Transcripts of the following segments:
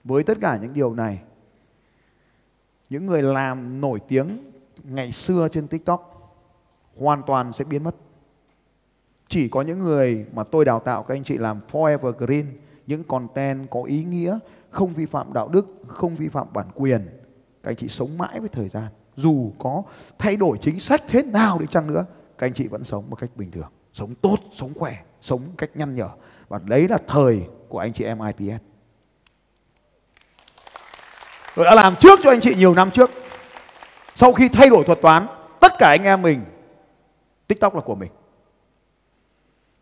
Với tất cả những điều này, những người làm nổi tiếng ngày xưa trên TikTok hoàn toàn sẽ biến mất. Chỉ có những người mà tôi đào tạo các anh chị làm forever green, những content có ý nghĩa, không vi phạm đạo đức, không vi phạm bản quyền, các anh chị sống mãi với thời gian. Dù có thay đổi chính sách thế nào đi chăng nữa, các anh chị vẫn sống một cách bình thường, sống tốt, sống khỏe, sống cách nhăn nhở. Và đấy là thời của anh chị em IPS. Tôi đã làm trước cho anh chị nhiều năm trước. Sau khi thay đổi thuật toán, tất cả anh em mình, TikTok là của mình.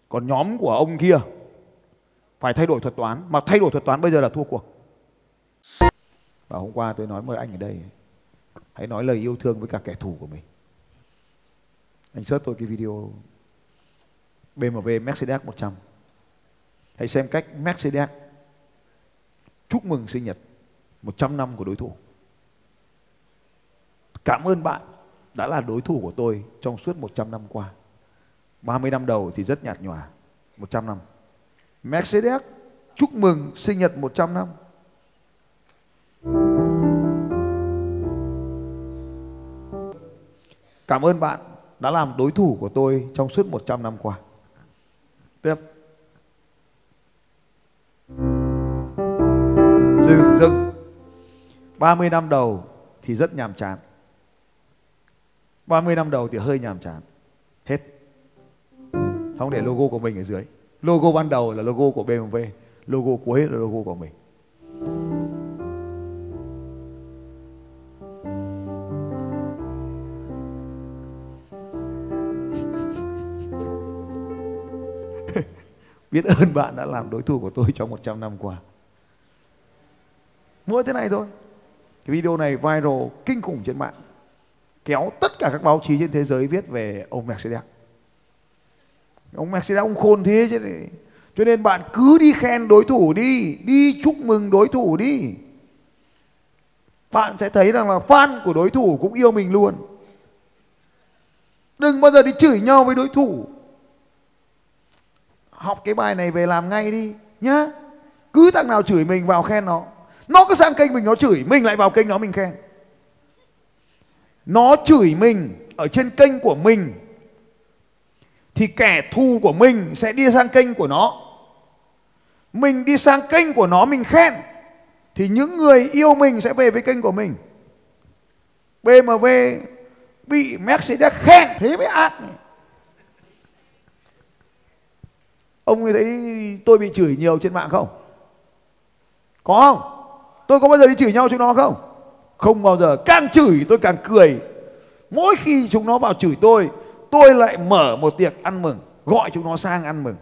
Còn nhóm của ông kia phải thay đổi thuật toán, mà thay đổi thuật toán bây giờ là thua cuộc. Và hôm qua tôi nói mời anh ở đây, hãy nói lời yêu thương với cả kẻ thù của mình. Anh search tôi cái video BMW Mercedes 100. Hãy xem cách Mercedes chúc mừng sinh nhật 100 năm của đối thủ. Cảm ơn bạn đã là đối thủ của tôi trong suốt 100 năm qua. 30 năm đầu thì rất nhạt nhòa, 100 năm. Mercedes chúc mừng sinh nhật 100 năm. Cảm ơn bạn đã làm đối thủ của tôi trong suốt 100 năm qua. Tiếp. Dừng. 30 năm đầu thì rất nhàm chán. 30 năm đầu thì hơi nhàm chán. Hết. Không để logo của mình ở dưới. Logo ban đầu là logo của BMW, logo cuối là logo của mình. Biết ơn bạn đã làm đối thủ của tôi trong 100 năm qua. Mỗi thế này thôi. Cái video này viral kinh khủng trên mạng, kéo tất cả các báo chí trên thế giới viết về ông Mercedes. Ông Mercedes ông khôn thế chứ. Cho nên bạn cứ đi khen đối thủ đi, đi chúc mừng đối thủ đi. Bạn sẽ thấy rằng là fan của đối thủ cũng yêu mình luôn. Đừng bao giờ đi chửi nhau với đối thủ. Học cái bài này về làm ngay đi nhá. Cứ thằng nào chửi mình vào khen nó. Nó cứ sang kênh mình nó chửi, mình lại vào kênh nó mình khen. Nó chửi mình ở trên kênh của mình thì kẻ thù của mình sẽ đi sang kênh của nó. Mình đi sang kênh của nó mình khen thì những người yêu mình sẽ về với kênh của mình. BMW bị Mercedes khen thế mới ác nhỉ. Ông thấy tôi bị chửi nhiều trên mạng không? Có không? Tôi có bao giờ đi chửi nhau chúng nó không? Không bao giờ. Càng chửi tôi càng cười. Mỗi khi chúng nó vào chửi tôi lại mở một tiệc ăn mừng, gọi chúng nó sang ăn mừng.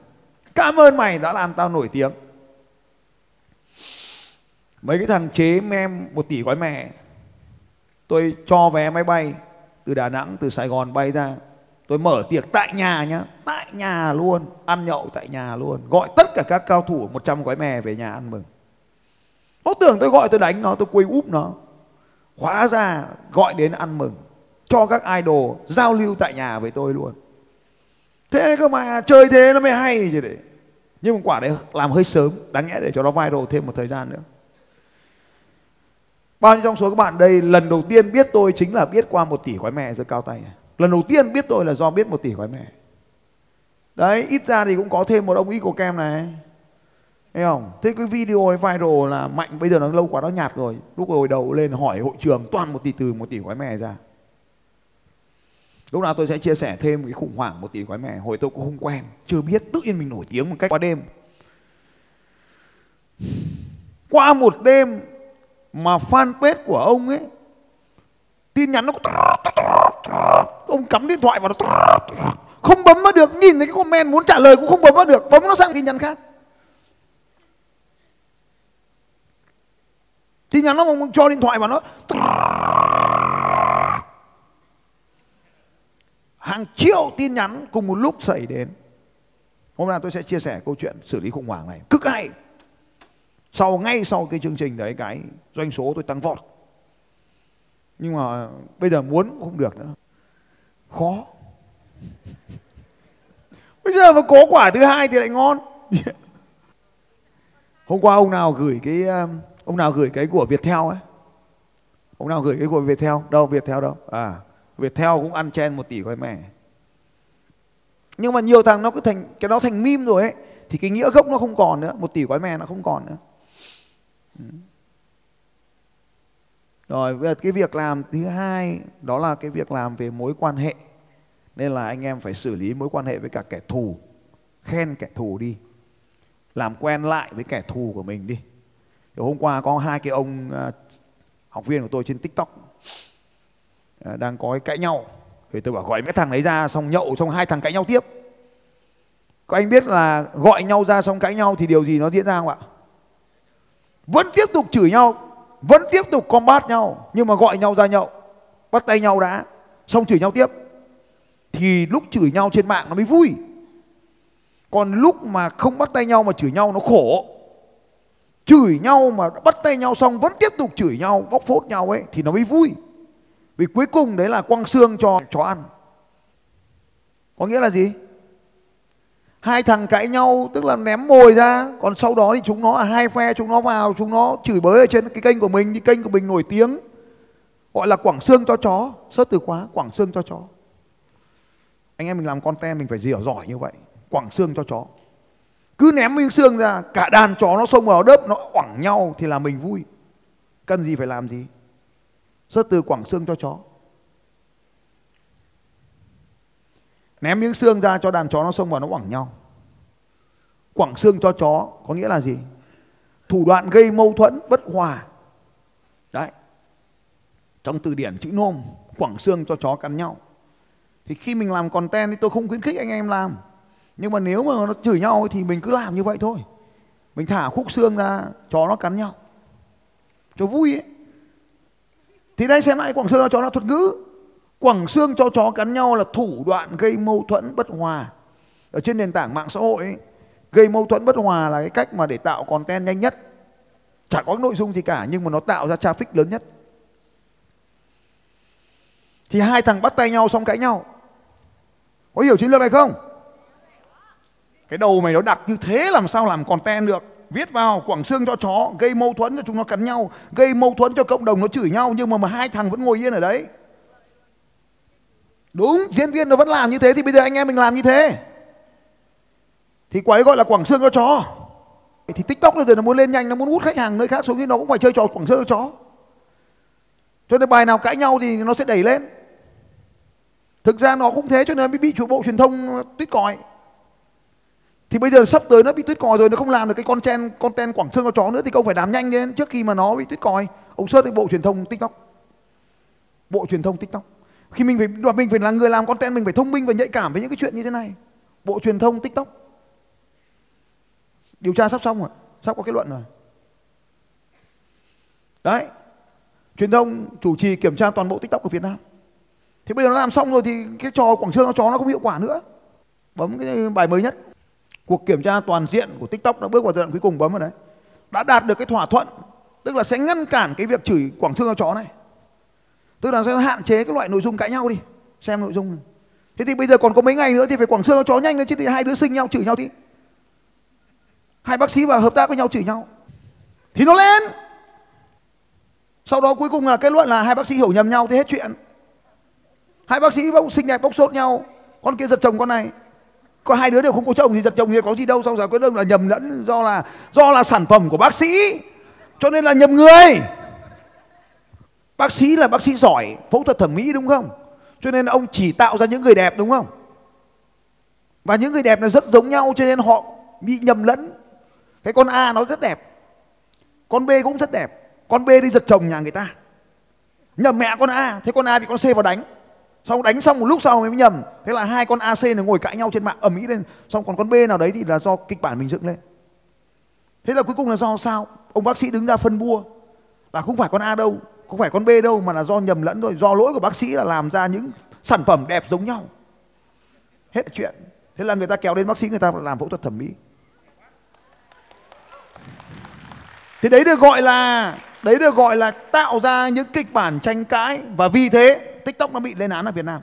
Cảm ơn mày đã làm tao nổi tiếng. Mấy cái thằng chế meme 1 tỷ gói mẹ, tôi cho vé máy bay từ Đà Nẵng, từ Sài Gòn bay ra. Tôi mở tiệc tại nhà nhá, tại nhà luôn, ăn nhậu tại nhà luôn. Gọi tất cả các cao thủ 100 gói mè về nhà ăn mừng. Nó tưởng tôi gọi tôi đánh nó, tôi quây úp nó. Hóa ra gọi đến ăn mừng, cho các idol giao lưu tại nhà với tôi luôn. Thế cơ mà chơi thế nó mới hay chứ đấy. Nhưng mà quả đấy làm hơi sớm, đáng nhẽ để cho nó viral thêm một thời gian nữa. Bao nhiêu trong số các bạn đây lần đầu tiên biết tôi chính là biết qua 1 tỷ gói mè giơ cao tay. Lần đầu tiên biết tôi là do biết 1 tỷ gói mè. Đấy, ít ra thì cũng có thêm một ông Eagle Cam này. Thấy không? Thế cái video ấy viral là mạnh, bây giờ nó lâu quá nó nhạt rồi. Lúc hồi đầu lên hỏi hội trường toàn 1 tỷ từ 1 tỷ gói mè ra. Lúc nào tôi sẽ chia sẻ thêm cái khủng hoảng 1 tỷ gói mè. Hồi tôi cũng không quen, chưa biết, tự nhiên mình nổi tiếng một cách qua đêm. Qua một đêm mà fanpage của ông ấy tin nhắn nó ông cắm điện thoại vào nó không bấm vào được, nhìn thấy cái comment muốn trả lời cũng không bấm vào được, bấm nó sang tin nhắn khác. Tin nhắn nó cho điện thoại vào nó hàng triệu tin nhắn cùng một lúc xảy đến. Hôm nay tôi sẽ chia sẻ câu chuyện xử lý khủng hoảng này cực hay. Ngay sau cái chương trình đấy, cái doanh số tôi tăng vọt. Nhưng mà bây giờ muốn cũng không được nữa, khó. Bây giờ mà có quả thứ hai thì lại ngon. Hôm qua ông nào gửi Ông nào gửi cái của Viettel ấy? Ông nào gửi cái của Viettel? Đâu, Viettel đâu? À, Viettel cũng ăn chen 1 tỷ gói mẻ. Nhưng mà nhiều thằng nó cứ thành cái đó thành meme rồi ấy, thì cái nghĩa gốc nó không còn nữa, 1 tỷ gói mè nó không còn nữa. Rồi bây giờ cái việc làm thứ hai đó là cái việc làm về mối quan hệ. Nên là anh em phải xử lý mối quan hệ với cả kẻ thù. Khen kẻ thù đi, làm quen lại với kẻ thù của mình đi. Thì hôm qua có 2 cái ông học viên của tôi trên TikTok đang có cái cãi nhau. Thì tôi bảo gọi mấy thằng đấy ra, xong nhậu, xong 2 thằng cãi nhau tiếp. Các anh biết là gọi nhau ra xong cãi nhau thì điều gì nó diễn ra không ạ? Vẫn tiếp tục chửi nhau, vẫn tiếp tục combat nhau. Nhưng mà gọi nhau ra nhậu, bắt tay nhau đã, xong chửi nhau tiếp. Thì lúc chửi nhau trên mạng nó mới vui. Còn lúc mà không bắt tay nhau mà chửi nhau nó khổ. Chửi nhau mà bắt tay nhau xong vẫn tiếp tục chửi nhau, bóc phốt nhau ấy thì nó mới vui. Vì cuối cùng đấy là quăng xương cho chó ăn. Có nghĩa là gì? 2 thằng cãi nhau tức là ném mồi ra. Còn sau đó thì chúng nó là 2 phe, chúng nó vào, chúng nó chửi bới ở trên cái kênh của mình. Cái kênh của mình nổi tiếng gọi là quẳng xương cho chó. Search từ khóa quẳng xương cho chó. Anh em mình làm content mình phải hiểu giỏi như vậy. Quẳng xương cho chó. Cứ ném miếng xương ra, cả đàn chó nó xông vào đớp, nó quẳng nhau thì là mình vui. Cần gì phải làm gì. Search từ quẳng xương cho chó. Ném miếng xương ra cho đàn chó nó xông vào nó quẳng nhau. Quẳng xương cho chó có nghĩa là gì? Thủ đoạn gây mâu thuẫn bất hòa. Đấy. Trong từ điển chữ nôm, quẳng xương cho chó cắn nhau. Thì khi mình làm content thì tôi không khuyến khích anh em làm. Nhưng mà nếu mà nó chửi nhau thì mình cứ làm như vậy thôi. Mình thả khúc xương ra, chó nó cắn nhau cho vui ấy. Thì đây xem lại quẳng xương cho chó là thuật ngữ. Quẳng xương cho chó cắn nhau là thủ đoạn gây mâu thuẫn bất hòa. Ở trên nền tảng mạng xã hội ấy, gây mâu thuẫn bất hòa là cái cách mà để tạo content nhanh nhất. Chả có nội dung gì cả nhưng mà nó tạo ra traffic lớn nhất. Thì 2 thằng bắt tay nhau xong cãi nhau. Có hiểu chiến lược này không? Cái đầu mày nó đặc như thế làm sao làm content được. Viết vào quẳng xương cho chó, gây mâu thuẫn cho chúng nó cắn nhau, gây mâu thuẫn cho cộng đồng nó chửi nhau. Nhưng mà 2 thằng vẫn ngồi yên ở đấy. Đúng, diễn viên nó vẫn làm như thế. Thì bây giờ anh em mình làm như thế thì quả ấy gọi là quẳng xương cho chó. Thì TikTok bây giờ nó muốn lên nhanh, nó muốn hút khách hàng nơi khác xuống thì nó cũng phải chơi trò quẳng xương cho chó. Cho nên bài nào cãi nhau thì nó sẽ đẩy lên. Thực ra nó cũng thế cho nên mới bị bộ truyền thông tuyết còi. Thì bây giờ sắp tới nó bị tuyết còi rồi, nó không làm được cái content quẳng xương cho chó nữa thì ông phải làm nhanh lên trước khi mà nó bị tuyết còi. Ông search cái bộ truyền thông TikTok. Bộ truyền thông TikTok. Khi mình phải là người làm content mình phải thông minh và nhạy cảm với những cái chuyện như thế này. Bộ truyền thông TikTok. Điều tra sắp xong rồi, sắp có kết luận rồi. Đấy. Truyền thông chủ trì kiểm tra toàn bộ TikTok của Việt Nam. Thì bây giờ nó làm xong rồi thì cái trò quảng xương cho chó nó không hiệu quả nữa. Bấm cái bài mới nhất. Cuộc kiểm tra toàn diện của TikTok đã bước vào giai đoạn cuối cùng, bấm vào đấy. Đã đạt được cái thỏa thuận, tức là sẽ ngăn cản cái việc chửi quảng xương cho chó này. Tức là sẽ hạn chế cái loại nội dung cãi nhau đi. Xem nội dung này. Thế thì bây giờ còn có mấy ngày nữa thì phải quảng xương cho chó nhanh lên chứ, thì 2 đứa sinh nhau chửi nhau thì 2 bác sĩ vào hợp tác với nhau chửi nhau thì nó lên. Sau đó cuối cùng là kết luận là 2 bác sĩ hiểu nhầm nhau thì hết chuyện. 2 bác sĩ xinh đẹp bóc sốt nhau, con kia giật chồng con này. Có 2 đứa đều không có chồng thì giật chồng thì có gì đâu. Xong rồi quyết định là nhầm lẫn do là sản phẩm của bác sĩ cho nên là nhầm người. Bác sĩ là bác sĩ giỏi phẫu thuật thẩm mỹ đúng không? Cho nên ông chỉ tạo ra những người đẹp đúng không? Và những người đẹp này rất giống nhau cho nên họ bị nhầm lẫn. Cái con A nó rất đẹp, con B cũng rất đẹp. Con B đi giật chồng nhà người ta, nhầm mẹ con A. Thế con A bị con C vào đánh. Xong đánh xong một lúc sau mới nhầm. Thế là 2 con AC này ngồi cãi nhau trên mạng ầm ĩ lên. Xong còn con B nào đấy thì là do kịch bản mình dựng lên. Thế là cuối cùng là do sao? Ông bác sĩ đứng ra phân bua là không phải con A đâu, không phải con B đâu, mà là do nhầm lẫn rồi. Do lỗi của bác sĩ là làm ra những sản phẩm đẹp giống nhau. Hết chuyện. Thế là người ta kéo đến bác sĩ, người ta làm phẫu thuật thẩm mỹ. Thì đấy được gọi là tạo ra những kịch bản tranh cãi. Và vì thế TikTok nó bị lên án ở Việt Nam.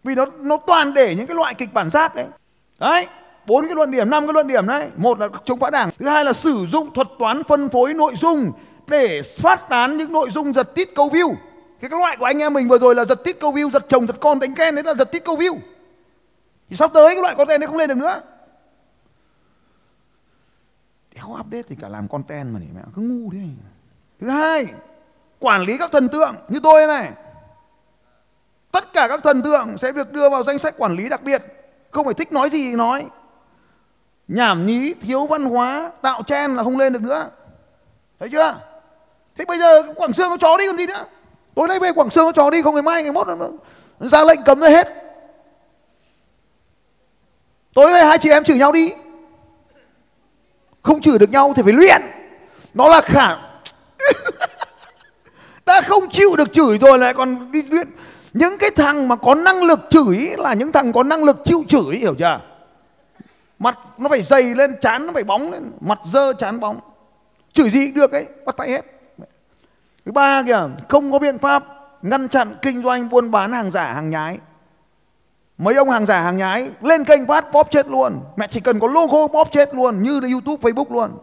Vì nó toàn để những cái loại kịch bản rác ấy. Đấy, 4 cái luận điểm, 5 cái luận điểm đấy. Một là chống phá đảng, thứ hai là sử dụng thuật toán phân phối nội dung để phát tán những nội dung giật tít câu view. Cái loại của anh em mình vừa rồi là giật tít câu view, giật chồng giật con đánh Ken, đấy là giật tít câu view. Thì sắp tới cái loại content đấy không lên được nữa. Đéo update thì cả làm content mà mẹ cứ ngu thế. Thứ hai, quản lý các thần tượng như tôi này. Tất cả các thần tượng sẽ được đưa vào danh sách quản lý đặc biệt. Không phải thích nói gì thì nói. Nhảm nhí, thiếu văn hóa, tạo trend là không lên được nữa. Thấy chưa? Thế bây giờ Quảng Sương có chó đi còn gì nữa. Tối nay về Quảng Sương có chó đi, không ngày mai ngày mốt ra lệnh cấm ra hết. Tối nay hai chị em chửi nhau đi. Không chửi được nhau thì phải luyện. Nó là đã không chịu được chửi rồi lại còn đi luyện. Những cái thằng mà có năng lực chửi là những thằng có năng lực chịu chửi, hiểu chưa? Mặt nó phải dày lên, trán nó phải bóng lên, mặt dơ trán bóng. Chửi gì cũng được ấy, bắt tay hết. Thứ ba kìa, không có biện pháp ngăn chặn kinh doanh buôn bán hàng giả hàng nhái. Mấy ông hàng giả hàng nhái lên kênh phát bóp chết luôn. Mẹ chỉ cần có logo bóp chết luôn, như là YouTube, Facebook luôn.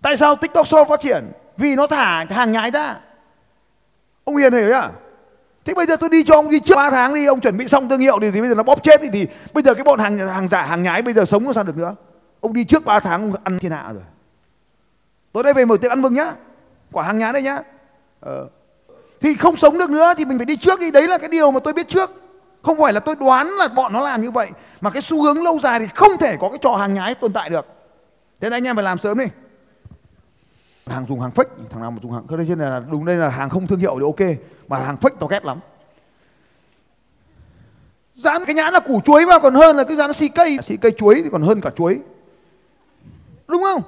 Tại sao TikTok Shop phát triển? Vì nó thả hàng nhái ra. Ông Hiền hiểu à? Thế bây giờ tôi đi cho ông đi trước 3 tháng đi, ông chuẩn bị xong thương hiệu thì bây giờ nó bóp chết thì bây giờ cái bọn hàng giả hàng nhái bây giờ sống sao được nữa. Ông đi trước 3 tháng ông ăn thiên hạ rồi. Tôi đây về mở tiệc ăn mừng nhá. Quả hàng nhái đây nhá. Thì không sống được nữa thì mình phải đi trước đi. Đấy là cái điều mà tôi biết trước. Không phải là tôi đoán là bọn nó làm như vậy. Mà cái xu hướng lâu dài thì không thể có cái trò hàng nhái tồn tại được. Thế nên anh em phải làm sớm đi. Hàng dùng hàng fake, thằng nào mà dùng hàng, cái này là đúng, đây là hàng không thương hiệu thì ok, mà hàng fake tao ghét lắm. Dán cái nhãn là củ chuối mà còn hơn là cái dán CK chuối thì còn hơn cả chuối, đúng không?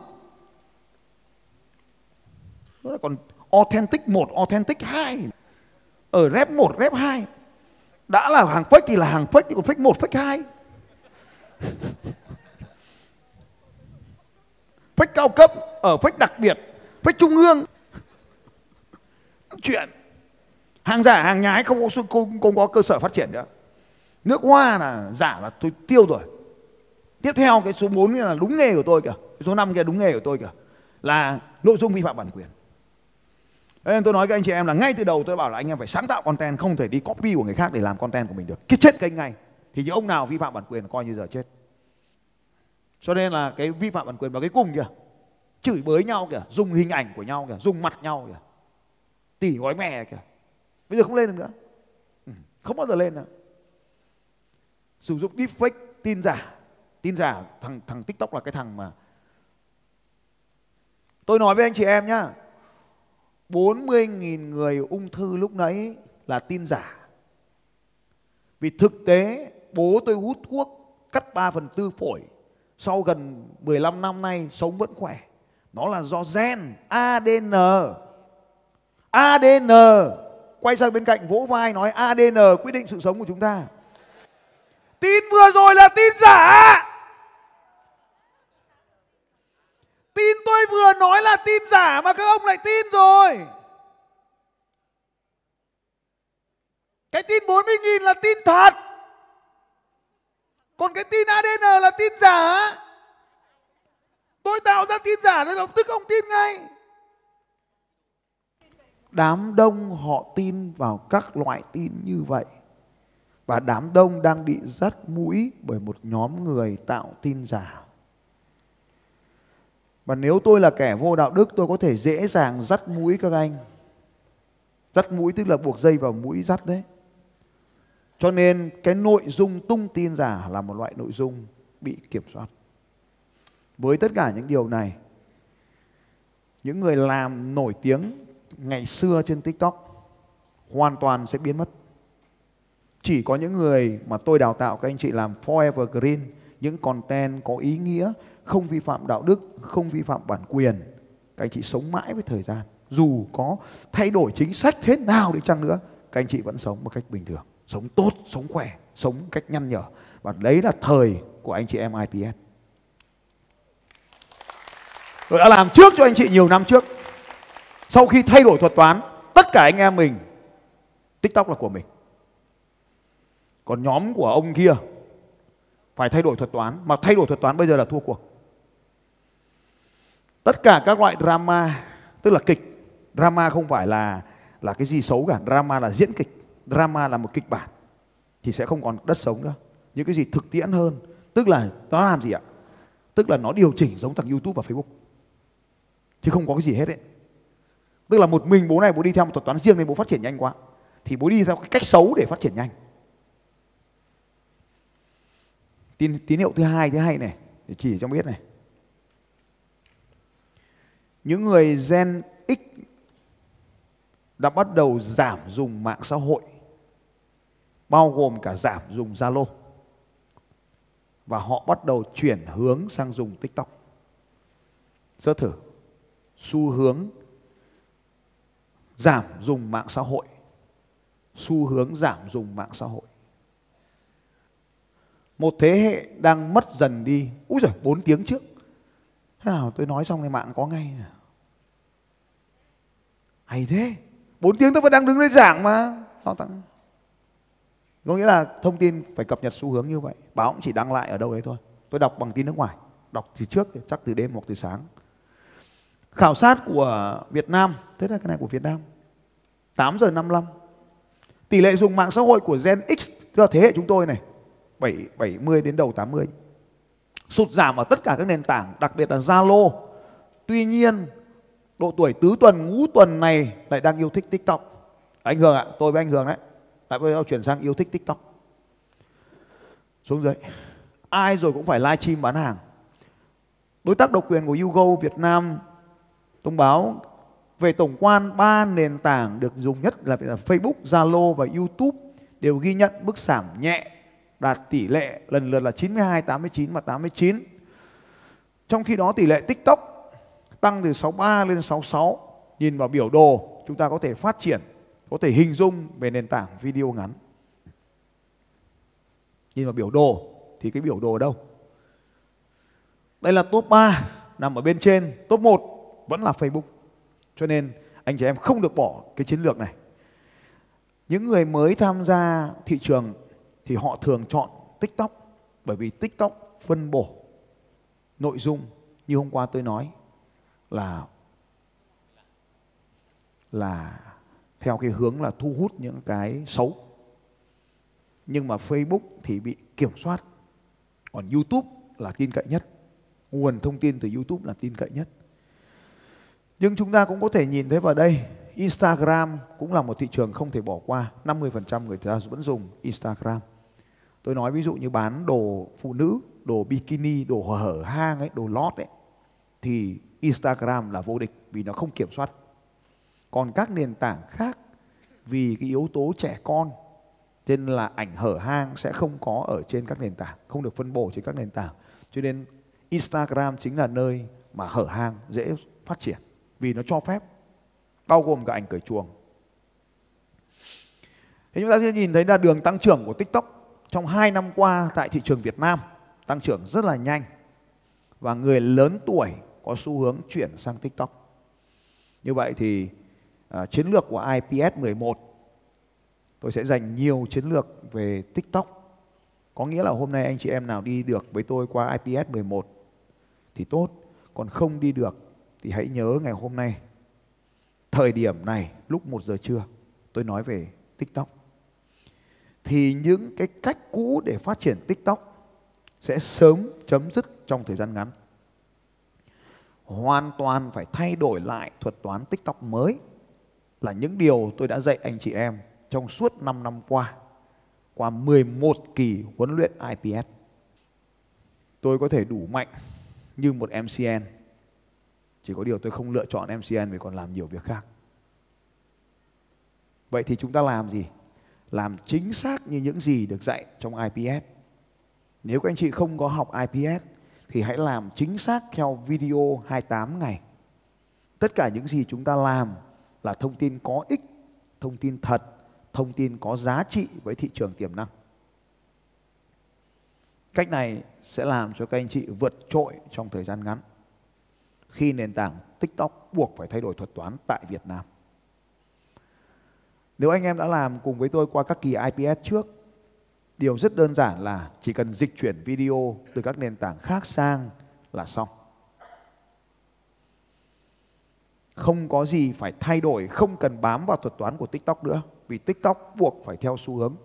Đó là còn authentic 1, authentic 2, ở rep 1, rep 2. Đã là hàng fake thì là hàng fake, thì còn fake 1, fake 2. Fake cao cấp, ở fake đặc biệt, fake trung ương. Chuyện hàng giả hàng nhái không có cơ sở phát triển nữa. Nước hoa là giả là tôi tiêu rồi. Tiếp theo cái số 4 là đúng nghề của tôi kìa, cái số 5 kia đúng nghề của tôi kìa, là nội dung vi phạm bản quyền. Nên tôi nói với anh chị em là ngay từ đầu tôi bảo là anh em phải sáng tạo content, không thể đi copy của người khác để làm content của mình được. Cái chết kênh ngay. Thì những ông nào vi phạm bản quyền coi như giờ chết. Cho nên là cái vi phạm bản quyền vào cái cùng kìa, chửi bới nhau kìa, dùng hình ảnh của nhau kìa, dùng mặt nhau kìa, tỉ gói mè kìa, bây giờ không lên được nữa, không bao giờ lên nữa. Sử dụng deepfake, tin giả, thằng TikTok là cái thằng mà tôi nói với anh chị em nhá, 40.000 người ung thư lúc nãy là tin giả. Vì thực tế bố tôi hút thuốc cắt 3/4 phổi, sau gần 15 năm nay sống vẫn khỏe. Nó là do gen, ADN. ADN. Quay sang bên cạnh vỗ vai nói ADN quyết định sự sống của chúng ta. Tin vừa rồi là tin giả. Tin tôi vừa nói là tin giả mà các ông lại tin rồi. Cái tin 40.000 là tin thật. Còn cái tin ADN là tin giả. Tôi tạo ra tin giả nên lập tức ông tin ngay. Đám đông họ tin vào các loại tin như vậy. Và đám đông đang bị dắt mũi bởi một nhóm người tạo tin giả. Và nếu tôi là kẻ vô đạo đức, tôi có thể dễ dàng dắt mũi các anh. Dắt mũi tức là buộc dây vào mũi dắt đấy. Cho nên cái nội dung tung tin giả là một loại nội dung bị kiểm soát. Với tất cả những điều này, những người làm nổi tiếng ngày xưa trên TikTok hoàn toàn sẽ biến mất. Chỉ có những người mà tôi đào tạo các anh chị làm forever green, những content có ý nghĩa, không vi phạm đạo đức, không vi phạm bản quyền, các anh chị sống mãi với thời gian. Dù có thay đổi chính sách thế nào đi chăng nữa, các anh chị vẫn sống một cách bình thường, sống tốt, sống khỏe, sống cách nhăn nhở. Và đấy là thời của anh chị em IPS. Tôi đã làm trước cho anh chị nhiều năm trước. Sau khi thay đổi thuật toán, tất cả anh em mình, TikTok là của mình. Còn nhóm của ông kia phải thay đổi thuật toán, mà thay đổi thuật toán bây giờ là thua cuộc. Tất cả các loại drama, tức là kịch, drama không phải là cái gì xấu cả, drama là diễn kịch, drama là một kịch bản, thì sẽ không còn đất sống nữa. Những cái gì thực tiễn hơn, tức là nó làm gì ạ? Tức là nó điều chỉnh giống thằng YouTube và Facebook, chứ không có cái gì hết đấy. Tức là một mình bố này bố đi theo một thuật toán riêng nên bố phát triển nhanh quá, thì bố đi theo cái cách xấu để phát triển nhanh. Tín hiệu thứ hai này, để chỉ cho biết này. Những người Gen X đã bắt đầu giảm dùng mạng xã hội, bao gồm cả giảm dùng Zalo, và họ bắt đầu chuyển hướng sang dùng TikTok. Search thử xu hướng giảm dùng mạng xã hội, xu hướng giảm dùng mạng xã hội. Một thế hệ đang mất dần đi. Úi giời, 4 tiếng trước. Thế nào tôi nói xong thì mạng có ngay. Hay thế. 4 tiếng tôi vẫn đang đứng lên giảng mà. Có nghĩa là thông tin phải cập nhật xu hướng như vậy. Báo cũng chỉ đăng lại ở đâu đấy thôi. Tôi đọc bằng tin nước ngoài. Đọc từ trước, chắc từ đêm hoặc từ sáng. Khảo sát của Việt Nam. Thế là cái này của Việt Nam. 8 giờ 55. Tỷ lệ dùng mạng xã hội của Gen X, tức là thế hệ chúng tôi này, 70 đến đầu 80, sụt giảm ở tất cả các nền tảng, đặc biệt là Zalo. Tuy nhiên độ tuổi tứ tuần ngũ tuần này lại đang yêu thích TikTok. Anh Hường ạ, tôi với anh Hường đấy lại bây giờ chuyển sang yêu thích TikTok. Xuống dưới, ai rồi cũng phải livestream bán hàng. Đối tác độc quyền của YouGo Việt Nam thông báo về tổng quan 3 nền tảng được dùng nhất là Facebook, Zalo và YouTube đều ghi nhận mức giảm nhẹ, đạt tỷ lệ lần lượt là 92, 89 và 89. Trong khi đó tỷ lệ TikTok tăng từ 63 lên 66. Nhìn vào biểu đồ chúng ta có thể phát triển, có thể hình dung về nền tảng video ngắn. Nhìn vào biểu đồ thì cái biểu đồ ở đâu? Đây là top 3 nằm ở bên trên, top 1 vẫn là Facebook. Cho nên anh chị em không được bỏ cái chiến lược này. Những người mới tham gia thị trường thì họ thường chọn TikTok, bởi vì TikTok phân bổ nội dung như hôm qua tôi nói là theo cái hướng là thu hút những cái xấu. Nhưng mà Facebook thì bị kiểm soát. Còn YouTube là tin cậy nhất. Nguồn thông tin từ YouTube là tin cậy nhất. Nhưng chúng ta cũng có thể nhìn thấy vào đây, Instagram cũng là một thị trường không thể bỏ qua. 50% người ta vẫn dùng Instagram. Tôi nói ví dụ như bán đồ phụ nữ, đồ bikini, đồ hở hang ấy, đồ lót ấy, thì Instagram là vô địch vì nó không kiểm soát. Còn các nền tảng khác vì cái yếu tố trẻ con nên là ảnh hở hang sẽ không có ở trên các nền tảng, không được phân bổ trên các nền tảng. Cho nên Instagram chính là nơi mà hở hang dễ phát triển vì nó cho phép, bao gồm cả ảnh cởi chuồng. Thế chúng ta sẽ nhìn thấy là đường tăng trưởng của TikTok trong 2 năm qua tại thị trường Việt Nam tăng trưởng rất là nhanh. Và người lớn tuổi có xu hướng chuyển sang TikTok. Như vậy thì chiến lược của IPS 11, tôi sẽ dành nhiều chiến lược về TikTok. Có nghĩa là hôm nay anh chị em nào đi được với tôi qua IPS 11 thì tốt. Còn không đi được thì hãy nhớ ngày hôm nay, thời điểm này lúc 1 giờ trưa tôi nói về TikTok. Thì những cái cách cũ để phát triển TikTok sẽ sớm chấm dứt trong thời gian ngắn. Hoàn toàn phải thay đổi lại thuật toán TikTok mới là những điều tôi đã dạy anh chị em trong suốt 5 năm qua 11 kỳ huấn luyện IPS. Tôi có thể đủ mạnh như một MCN, chỉ có điều tôi không lựa chọn MCN vì còn làm nhiều việc khác. Vậy thì chúng ta làm gì? Làm chính xác như những gì được dạy trong IPS. Nếu các anh chị không có học IPS thì hãy làm chính xác theo video 28 ngày. Tất cả những gì chúng ta làm là thông tin có ích, thông tin thật, thông tin có giá trị với thị trường tiềm năng. Cách này sẽ làm cho các anh chị vượt trội trong thời gian ngắn khi nền tảng TikTok buộc phải thay đổi thuật toán tại Việt Nam. Nếu anh em đã làm cùng với tôi qua các kỳ IPS trước Điều rất đơn giản là chỉ cần dịch chuyển video từ các nền tảng khác sang là xong. Không có gì phải thay đổi, không cần bám vào thuật toán của TikTok nữa. Vì TikTok buộc phải theo xu hướng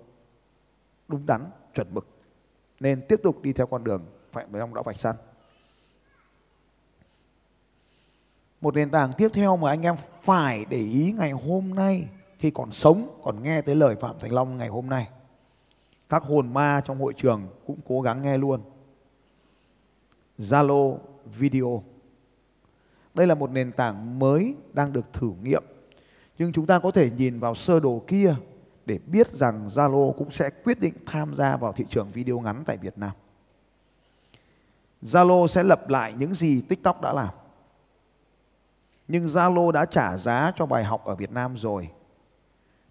đúng đắn, chuẩn mực. Nên tiếp tục đi theo con đường Phạm Thành Long đã vạch sẵn. Một nền tảng tiếp theo mà anh em phải để ý ngày hôm nay, khi còn sống, còn nghe tới lời Phạm Thành Long ngày hôm nay, các hồn ma trong hội trường cũng cố gắng nghe luôn. Zalo Video. Đây là một nền tảng mới đang được thử nghiệm. Nhưng chúng ta có thể nhìn vào sơ đồ kia để biết rằng Zalo cũng sẽ quyết định tham gia vào thị trường video ngắn tại Việt Nam. Zalo sẽ lập lại những gì TikTok đã làm. Nhưng Zalo đã trả giá cho bài học ở Việt Nam rồi.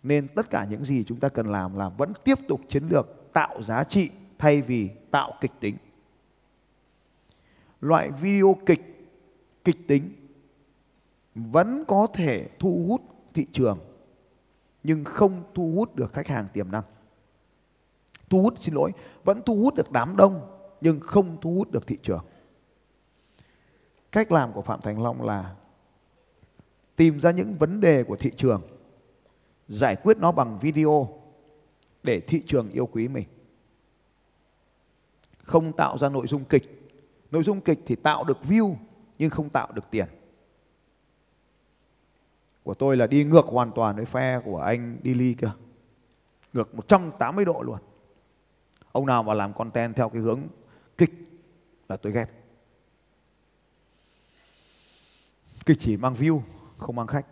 Nên tất cả những gì chúng ta cần làm là vẫn tiếp tục chiến lược tạo giá trị thay vì tạo kịch tính. Loại video kịch tính vẫn có thể thu hút thị trường nhưng không thu hút được khách hàng tiềm năng. Vẫn thu hút được đám đông nhưng không thu hút được thị trường. Cách làm của Phạm Thành Long là tìm ra những vấn đề của thị trường, giải quyết nó bằng video để thị trường yêu quý mình. Không tạo ra nội dung kịch. Nội dung kịch thì tạo được view nhưng không tạo được tiền. Của tôi là đi ngược hoàn toàn với phe của anh Dilly kia. Ngược 180 độ luôn. Ông nào mà làm content theo cái hướng kịch là tôi ghét. Kịch chỉ mang view, không mang khách.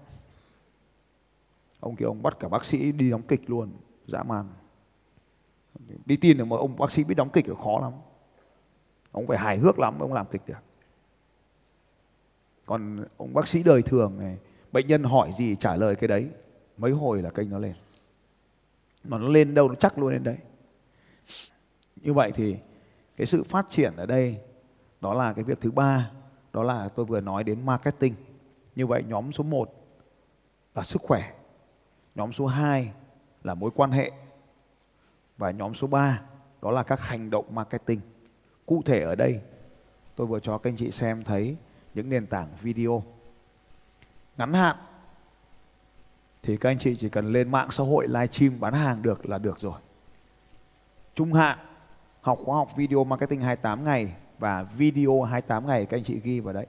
Ông kia ông bắt cả bác sĩ đi đóng kịch luôn, dã man. Đi tin được mà ông bác sĩ biết đóng kịch là khó lắm. Ông phải hài hước lắm ông làm kịch được. Còn ông bác sĩ đời thường này, bệnh nhân hỏi gì trả lời cái đấy, mấy hồi là kênh nó lên. Mà nó lên đâu nó chắc luôn lên đấy. Như vậy thì cái sự phát triển ở đây đó là cái việc thứ ba, đó là tôi vừa nói đến marketing. Như vậy nhóm số 1 là sức khỏe, nhóm số 2 là mối quan hệ, và nhóm số 3 đó là các hành động marketing. Cụ thể ở đây tôi vừa cho các anh chị xem thấy những nền tảng video. Ngắn hạn thì các anh chị chỉ cần lên mạng xã hội livestream bán hàng được là được rồi. Trung hạn, học khóa học video marketing 28 ngày và video 28 ngày, các anh chị ghi vào đấy.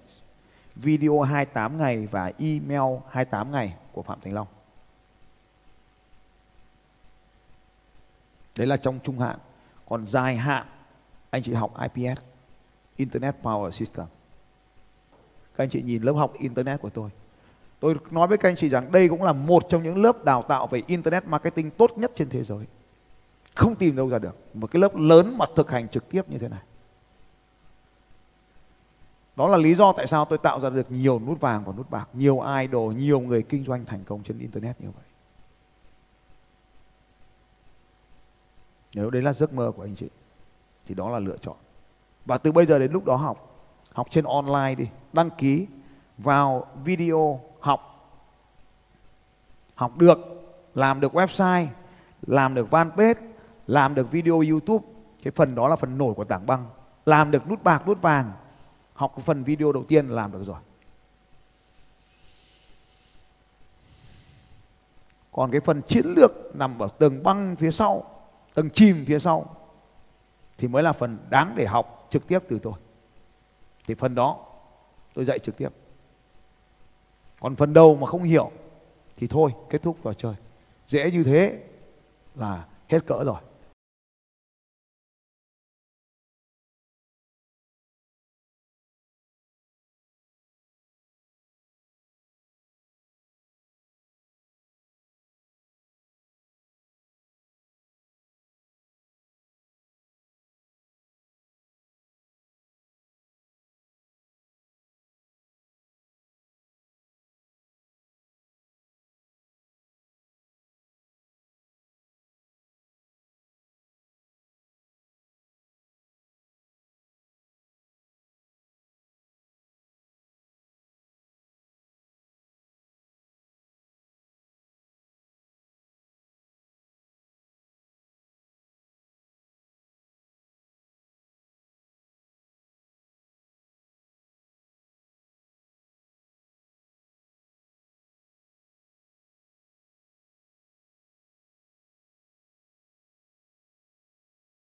Video 28 ngày và email 28 ngày của Phạm Thành Long. Đấy là trong trung hạn. Còn dài hạn, anh chị học IPS, Internet Power System. Các anh chị nhìn lớp học Internet của tôi. Tôi nói với các anh chị rằng đây cũng là một trong những lớp đào tạo về Internet Marketing tốt nhất trên thế giới. Không tìm đâu ra được một cái lớp lớn mà thực hành trực tiếp như thế này. Đó là lý do tại sao tôi tạo ra được nhiều nút vàng và nút bạc, nhiều idol, nhiều người kinh doanh thành công trên Internet như vậy. Nếu đấy là giấc mơ của anh chị thì đó là lựa chọn. Và từ bây giờ đến lúc đó học trên online đi, đăng ký vào video học được, làm được website, làm được fanpage, làm được video YouTube. Cái phần đó là phần nổi của tảng băng. Làm được nút bạc, nút vàng, học cái phần video đầu tiên là làm được rồi. Còn cái phần chiến lược nằm ở tầng băng phía sau, tầng chìm phía sau thì mới là phần đáng để học trực tiếp từ tôi. Thì phần đó tôi dạy trực tiếp. Còn phần đầu mà không hiểu thì thôi, kết thúc trò chơi. Dễ như thế là hết cỡ rồi.